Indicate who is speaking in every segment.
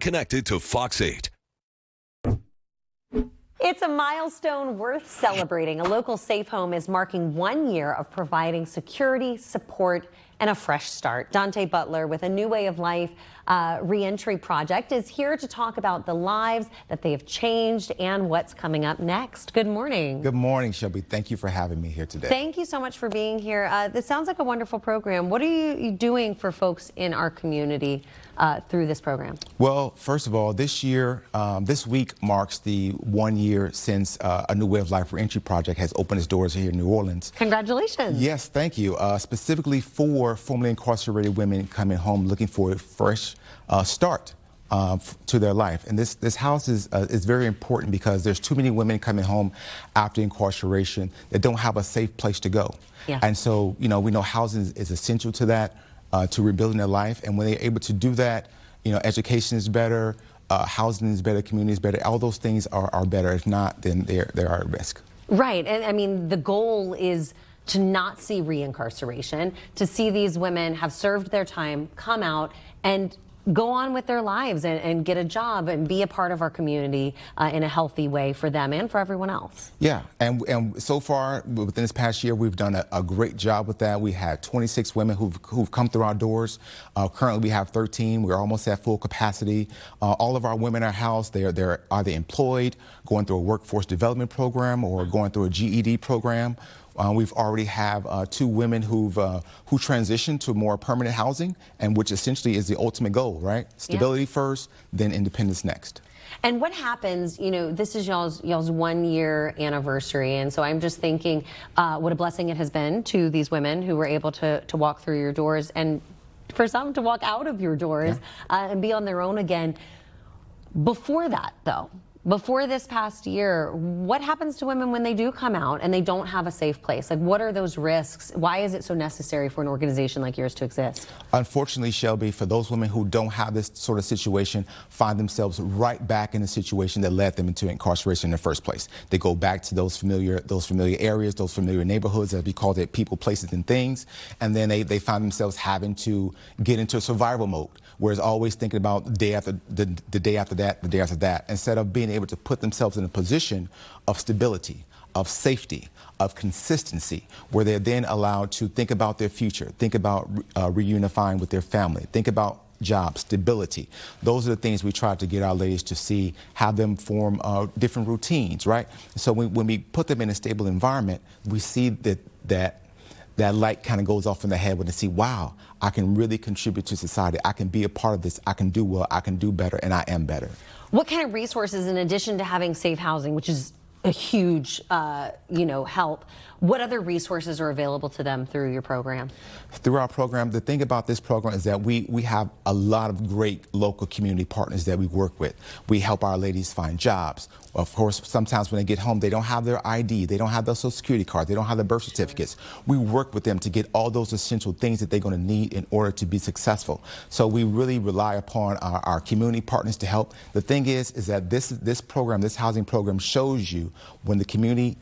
Speaker 1: Connected to Fox 8.
Speaker 2: It's a milestone worth celebrating. A local safe home is marking 1 year of providing security, support, and a fresh start. Dante Butler with a New Way of Life reentry project is here to talk about the lives that they have changed and what's coming up next. Good morning.
Speaker 3: Good morning, Shelby. Thank you for having me here today.
Speaker 2: Thank you so much for being here. This sounds like a wonderful program. What are you doing for folks in our community through this program?
Speaker 3: Well, first of all, this week marks the 1 year since a New Way of Life reentry project has opened its doors here in New Orleans.
Speaker 2: Congratulations.
Speaker 3: Yes, thank you. Specifically for formerly incarcerated women coming home looking for a fresh start to their life. And this house is very important because there's too many women coming home after incarceration that don't have a safe place to go.
Speaker 2: Yeah.
Speaker 3: And so, we know housing is essential to that, to rebuilding their life. And when they're able to do that, education is better, housing is better, community is better. All those things are better. If not, then they are at risk.
Speaker 2: Right. And I mean, the goal is to not see reincarceration, to see these women have served their time, come out, and go on with their lives and get a job and be a part of our community in a healthy way for them and for everyone else.
Speaker 3: Yeah, and so far within this past year, we've done a great job with that. We had 26 women who've come through our doors. Currently, we have 13. We're almost at full capacity. All of our women in our house, they're either employed, going through a workforce development program, or going through a GED program. We've already have 2 women who transitioned to more permanent housing, and which essentially is the ultimate goal, right? Stability first, then independence next.
Speaker 2: And what happens, this is y'all's 1 year anniversary, and so I'm just thinking what a blessing it has been to these women who were able to walk through your doors, and for some to walk out of your doors and be on their own again. Before that, though, before this past year, what happens to women when they do come out and they don't have a safe place? Like, what are those risks? Why is it so necessary for an organization like yours to exist?
Speaker 3: Unfortunately, Shelby, for those women who don't have this sort of situation, find themselves right back in the situation that led them into incarceration in the first place. They go back to those familiar areas, those familiar neighborhoods, as we call it, people, places, and things, and then they find themselves having to get into survival mode, where it's always thinking about the day after the day after that, the day after that, instead of being able to put themselves in a position of stability, of safety, of consistency, where they're then allowed to think about their future, think about reunifying with their family, think about job stability. Those are the things we try to get our ladies to see, have them form different routines, right? So when we put them in a stable environment, we see that light kind of goes off in the head when they see, wow, I can really contribute to society. I can be a part of this. I can do well. I can do better, and I am better.
Speaker 2: What kind of resources, in addition to having safe housing, which is a huge, help, what other resources are available to them through your program?
Speaker 3: Through our program, the thing about this program is that we have a lot of great local community partners that we work with. We help our ladies find jobs. Of course, sometimes when they get home, they don't have their ID, they don't have their Social Security card, they don't have their birth certificates. We work with them to get all those essential things that they're going to need in order to be successful. So we really rely upon our community partners to help. The thing is that this program, this housing program, shows you when the community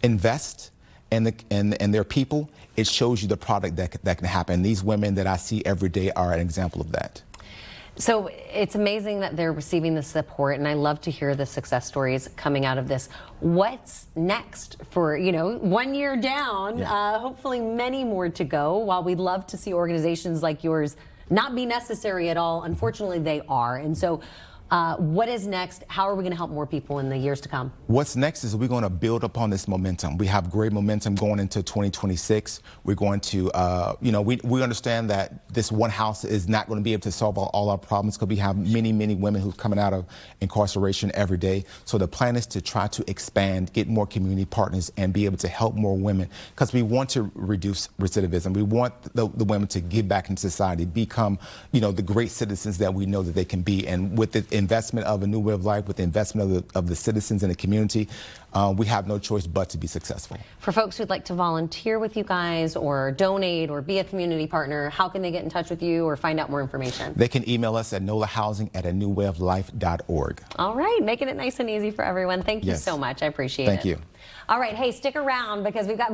Speaker 3: invests in their people, it shows you the product that can happen. These women that I see every day are an example of that.
Speaker 2: So it's amazing that they're receiving the support, and I love to hear the success stories coming out of this. What's next for, 1 year down, hopefully many more to go, while we'd love to see organizations like yours not be necessary at all. Unfortunately, they are. And so what is next? How are we going to help more people in the years to come?
Speaker 3: What's next is we're going to build upon this momentum. We have great momentum going into 2026. We're going to, we understand that this one house is not going to be able to solve all our problems, because we have many, many women who's coming out of incarceration every day. So the plan is to try to expand, get more community partners, and be able to help more women, because we want to reduce recidivism. We want the women to give back in society, become, the great citizens that we know that they can be. And with the investment of a New Way of Life, with the investment of the citizens in the community, we have no choice but to be successful.
Speaker 2: For folks who'd like to volunteer with you guys, or donate, or be a community partner, how can they get in touch with you or find out more information?
Speaker 3: They can email us at nolahousing@anewwayoflife.org.
Speaker 2: All right, making it nice and easy for everyone. Thank you so much. I appreciate it.
Speaker 3: Thank you.
Speaker 2: All right, hey, stick around, because we've got more.